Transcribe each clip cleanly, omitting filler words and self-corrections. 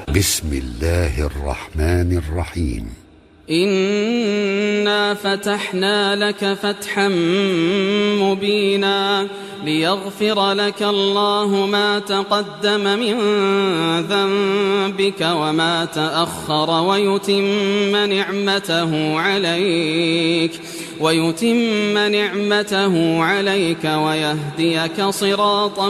بسم الله الرحمن الرحيم. إنا فتحنا لك فتحا مبينا ليغفر لك الله ما تقدم من ذنبك وما تأخر ويتم نعمته عليك ويهديك صراطا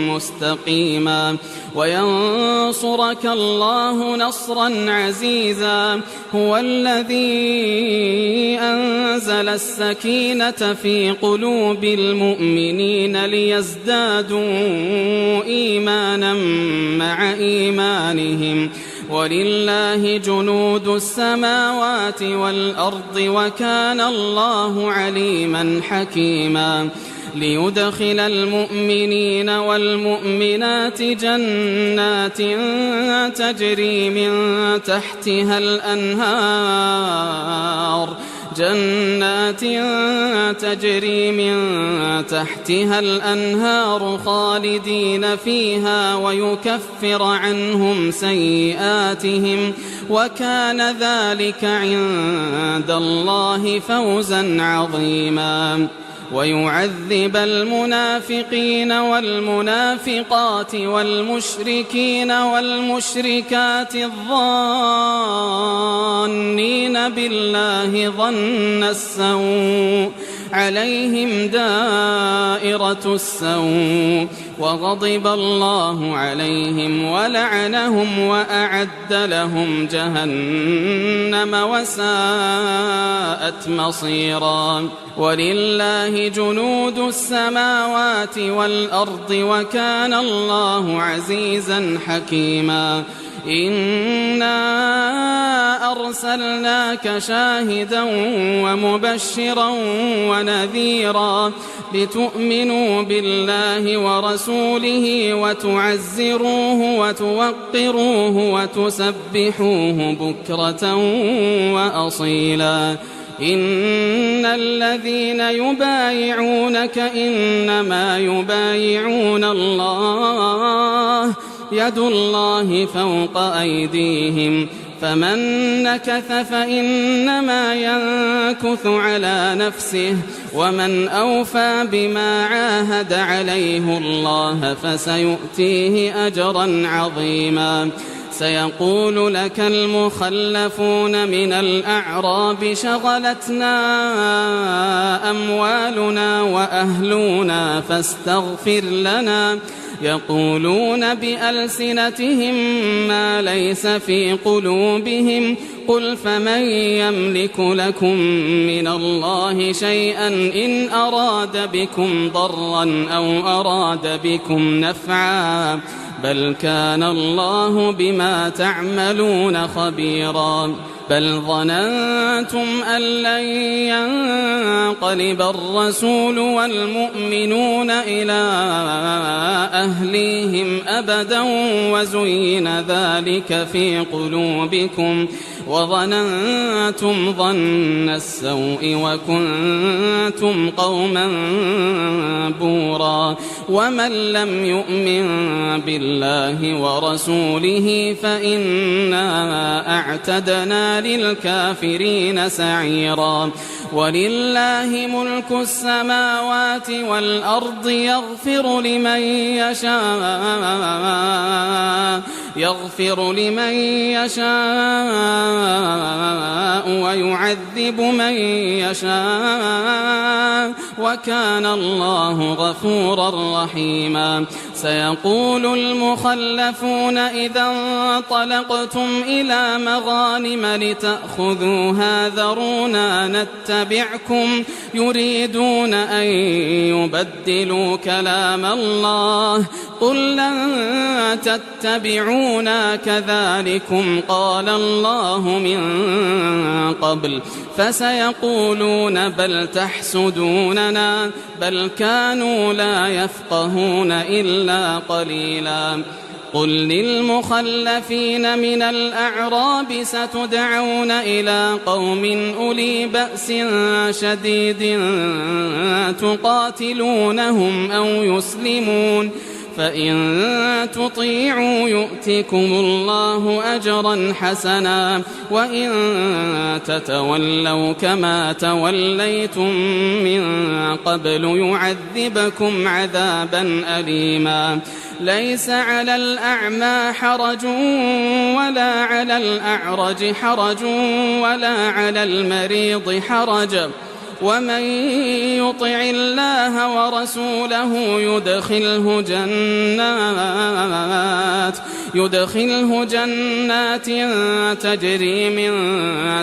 مستقيما وينصرك الله نصرا عزيزا. هو الذي أنزل السكينة في قلوب المؤمنين ليزدادوا إيمانا مع إيمانهم ولله جنود السماوات والأرض وكان الله عليما حكيما. ليدخل المؤمنين والمؤمنات جنات تجري من تحتها الأنهار خالدين فيها ويكفر عنهم سيئاتهم وكان ذلك عند الله فوزا عظيما. ويعذب المنافقين والمنافقات والمشركين والمشركات الظانين بالله ظن السوء عليهم دائرة السوء وغضب الله عليهم ولعنهم وأعد لهم جهنم وساءت مصيرا. ولله جنود السماوات والأرض وكان الله عزيزا حكيما. إنا أرسلناك شاهدا ومبشرا ونذيرا لتؤمنوا بالله ورسوله وتعزروه وتوقروه وتسبحوه بكرة وأصيلا. إن الذين يبايعونك إنما يبايعون الله يد الله فوق أيديهم فمن نكث فإنما ينكث على نفسه ومن أوفى بما عاهد عليه الله فسيؤتيه أجرا عظيما. سيقول لك المخلفون من الأعراب شغلتنا أموالنا وأهلنا فاستغفر لنا يقولون بألسنتهم ما ليس في قلوبهم قل فمن يملك لكم من الله شيئا إن أراد بكم ضرا أو أراد بكم نفعا بل كان الله بما تعملون خبيرا. بل ظننتم أن لن ينقلب الرسول والمؤمنون إلى أهليهم أبدا وزين ذلك في قلوبكم وظننتم ظن السوء وكنتم قوما بورا. ومن لم يؤمن بالله ورسوله فإنا أعتدنا للكافرين سعيرا. ولله ملك السماوات والأرض يغفر لمن يشاء ويعذب من يشاء وكان الله غفورا رحيما. سيقول المخلفون إذا انطلقتم إلى مغانم لتأخذوها ذرونا نتبعكم يريدون أن يبدلوا كلام الله قل لن تتبعونا كذلكم قال الله من قبل فسيقولون بل تحسدوننا بل كانوا لا يفقهون إلا قليلا. قل للمخلفين من الأعراب ستدعون إلى قوم أولي بأس شديد تقاتلونهم أو يسلمون فإن تطيعوا يؤتكم الله أجرا حسنا وإن تتولوا كما توليتم من قبل يعذبكم عذابا أليما ليس على الأعمى حرج ولا على الأعرج حرج ولا على المريض حرج ومن يطع الله ورسوله يدخله جنات تجري من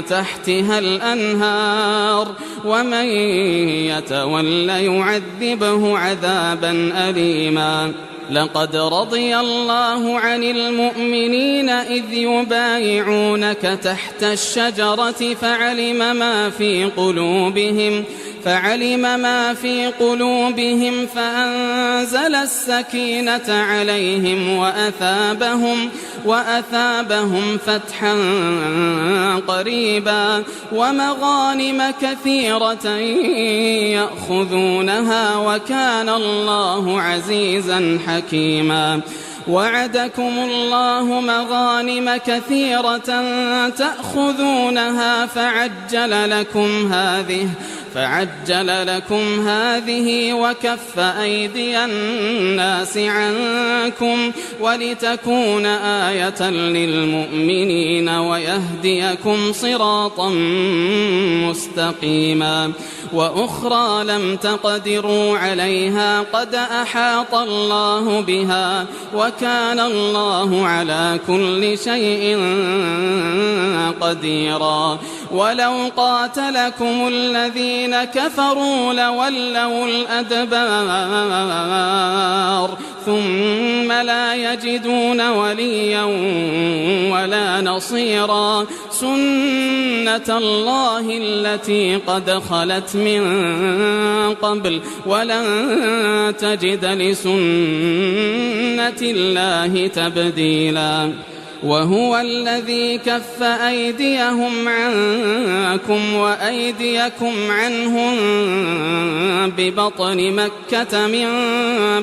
تحتها الأنهار ومن يتول يعذبه عذابا أليما لقد رضي الله عن المؤمنين إذ يبايعونك تحت الشجرة فعلم ما في قلوبهم فأنزل السكينة عليهم وأثابهم فتحا قريبا ومغانم كثيرة يأخذونها وكان الله عزيزا حكيما وعدكم الله مغانم كثيرة تأخذونها فعجل لكم هذه وكف أيدي الناس عنكم ولتكون آية للمؤمنين ويهديكم صراطا مستقيما وأخرى لم تقدروا عليها قد أحاط الله بها وكان الله على كل شيء قديرا ولو قاتلكم الذين كفروا لولوا الأدبار ثم لا يجدون وليا ولا نصيرا سنة الله التي قد خلت من قبل ولن تجد لسنة الله تبديلا وهو الذي كف أيديهم عنكم وأيديكم عنهم ببطن مكة من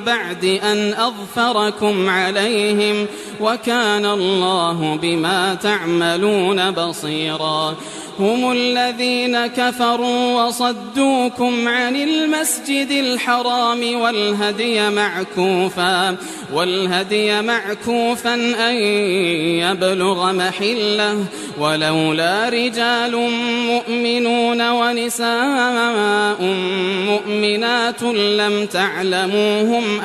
بعد أن أظفركم عليهم وكان الله بما تعملون بصيرا هم الذين كفروا وصدوكم عن المسجد الحرام والهدي معكوفا أن يبلغ محله ولولا رجال مؤمنون ونساء مؤمنات لم تعلموهم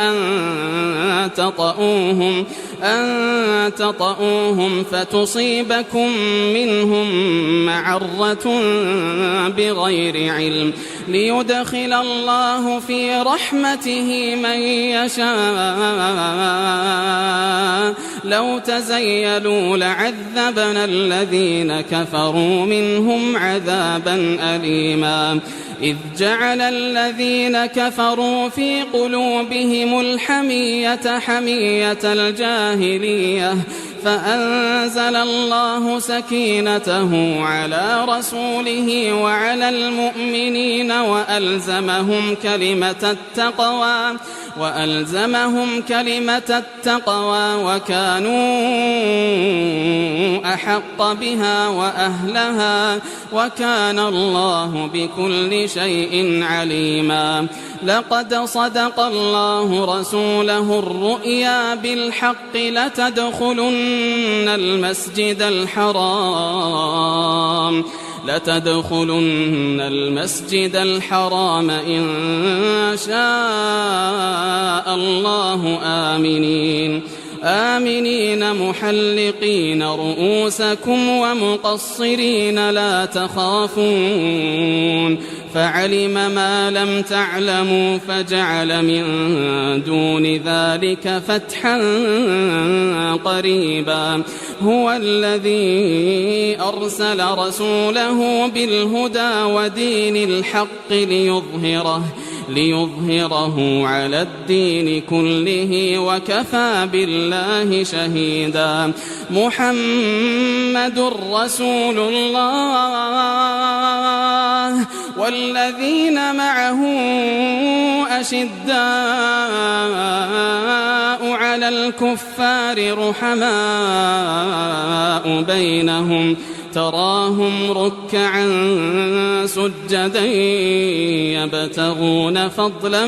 أن تطؤوهم فتصيبكم منهم معرة بغير علم ليدخل الله في رحمته من يشاء لو تزيلوا لعذبنا الذين كفروا منهم عذابا أليما إذ جعل الذين كفروا في قلوبهم الحمية حمية الجاهلية فأنزل الله سكينته على رسوله وعلى المؤمنين وألزمهم كلمة التقوى وكانوا أحق بها وأهلها وكان الله بكل شيء عليما لقد صدق الله رسوله الرؤيا بالحق لتدخلن المسجد الحرام إن شاء الله آمنين محلقين رؤوسكم ومقصرين لا تخافون فعلم ما لم تعلموا فجعل من دون ذلك فتحا قريبا هو الذي أرسل رسوله بالهدى ودين الحق ليظهره على الدين كله وكفى بالله شهيدا محمد رسول الله والذين معه أشداء على الكفار رحماء بينهم تراهم ركعا سجدا يبتغون فضلا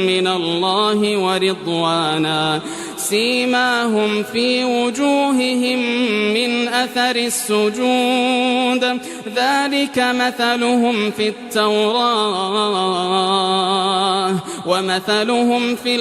من الله ورضوانا سيماهم في وجوههم من أثر السجود ذلك مثلهم في التوراة ومثلهم في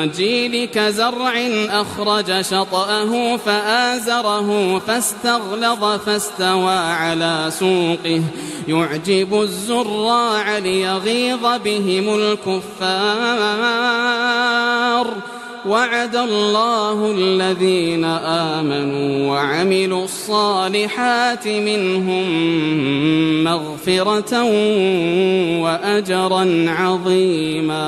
الإنجيل كزرع أخرج شطأه فآزره فاستغلظ فاستوى على سوقه يعجب الزراع ليغيظ بهم الكفار وعد الله الذين آمنوا وعملوا الصالحات منهم مغفرة وأجرا عظيما.